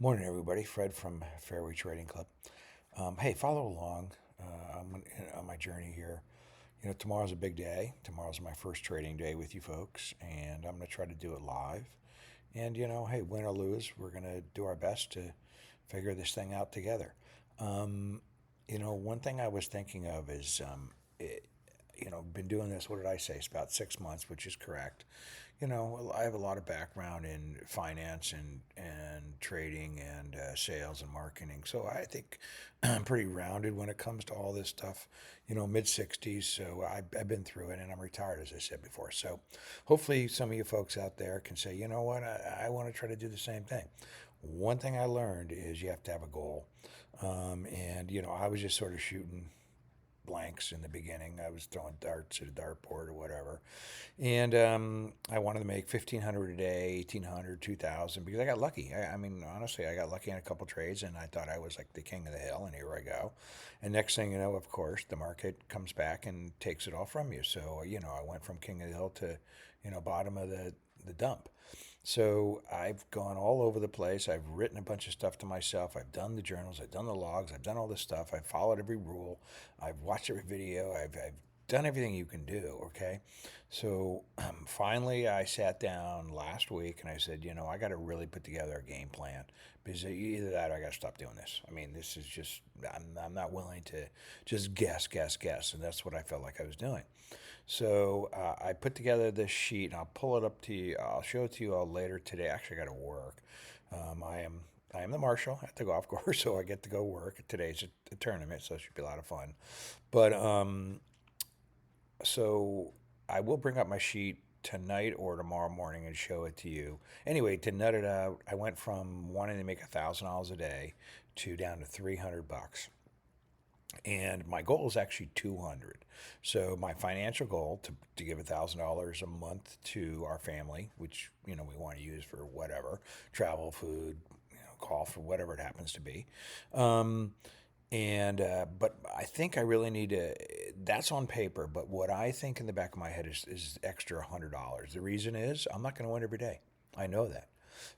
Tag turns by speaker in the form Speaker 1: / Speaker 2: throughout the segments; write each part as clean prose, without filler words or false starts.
Speaker 1: Morning, everybody. Fred from Fairway Trading Club. Hey, follow along. On my journey here. Tomorrow's a big day. Tomorrow's my first trading day with you folks, and I'm going to try to do it live. And, hey, win or lose, we're going to do our best to figure this thing out together. One thing I was thinking of is, been doing this, what did I say? It's about 6 months, which is correct. I have a lot of background in finance and trading and sales and marketing. So I think I'm pretty rounded when it comes to all this stuff, mid 60s. So I've been through it and I'm retired, as I said before. So hopefully some of you folks out there can say, you know what, I want to try to do the same thing. One thing I learned is you have to have a goal. I was just sort of shooting blanks in the beginning. I was throwing darts at a dartboard or whatever. And I wanted to make 1,500 a day, 1,800, 2,000 because I got lucky. I mean, honestly, I got lucky in a couple trades and I thought I was like the king of the hill, and here I go. And next thing you know, of course, the market comes back and takes it all from you. So, I went from king of the hill to, bottom of the dump. So I've gone all over the place. I've written a bunch of stuff to myself. I've done the journals. I've done the logs. I've done all this stuff. I've followed every rule. I've watched every video. I've done everything you can do. Okay. So finally, I sat down last week and I said, I got to really put together a game plan because either that or I got to stop doing this. I mean, this is just, I'm not willing to just guess, guess, guess. And that's what I felt like I was doing. So I put together this sheet, and I'll pull it up to you. I'll show it to you all later today. Actually, I got to work. I am the marshal at the golf course, so I get to go work. Today's a tournament, so it should be a lot of fun. But so I will bring up my sheet tonight or tomorrow morning and show it to you. Anyway, to nut it out, I went from wanting to make $1,000 a day to down to $300, and my goal is actually 200. So my financial goal to give $1,000 a month to our family, which we want to use for whatever, travel, food, golf, or whatever it happens to be. But I think I really need to. That's on paper, but what I think in the back of my head is extra $100. The reason is I'm not going to win every day. I know that.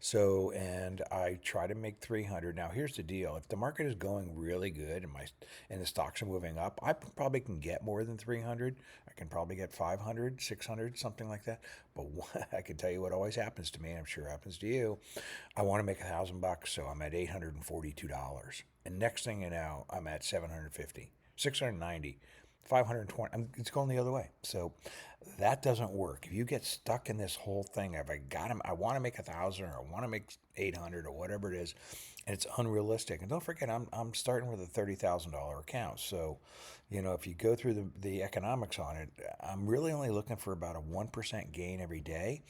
Speaker 1: So, and I try to make 300. Now, here's the deal. If the market is going really good and the stocks are moving up, I probably can get more than 300. I can probably get 500, 600, something like that. But I can tell you what always happens to me, and I'm sure happens to you. I want to make $1,000, so I'm at $842. And next thing you know, I'm at 750, 690. 520. It's going the other way. So that doesn't work. If you get stuck in this whole thing, if I got him, I want to make 1,000 or I want to make 800 or whatever it is, and it's unrealistic. And don't forget, I'm starting with a $30,000 account. So, if you go through the economics on it, I'm really only looking for about a 1% gain every day.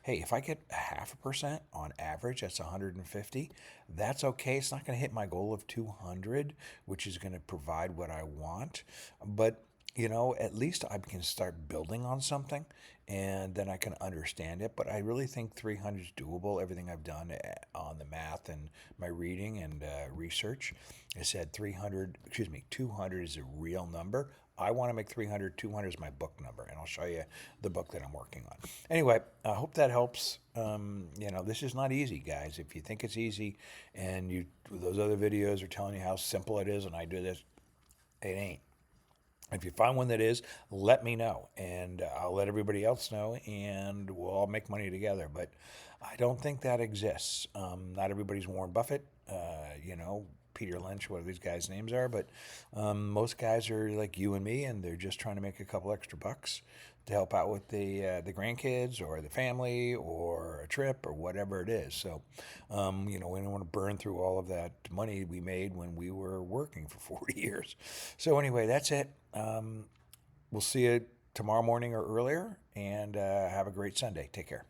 Speaker 1: Hey, if I get a 0.5% on average, that's 150. That's okay. It's not going to hit my goal of 200, which is going to provide what I want. But at least I can start building on something and then I can understand it. But I really think 300 is doable. Everything I've done on the math and my reading and research has said 200 is a real number. I want to make 300. 200 is my book number, and I'll show you the book that I'm working on. Anyway, I hope that helps. This is not easy, guys. If you think it's easy and those other videos are telling you how simple it is and I do this, it ain't. If you find one that is, let me know, and I'll let everybody else know, and we'll all make money together. But I don't think that exists. Not everybody's Warren Buffett, Peter Lynch, whatever these guys' names are, but most guys are like you and me, and they're just trying to make a couple extra bucks to help out with the grandkids or the family or a trip or whatever it is. So, we don't want to burn through all of that money we made when we were working for 40 years. So anyway, that's it. We'll see you tomorrow morning or earlier, and have a great Sunday. Take care.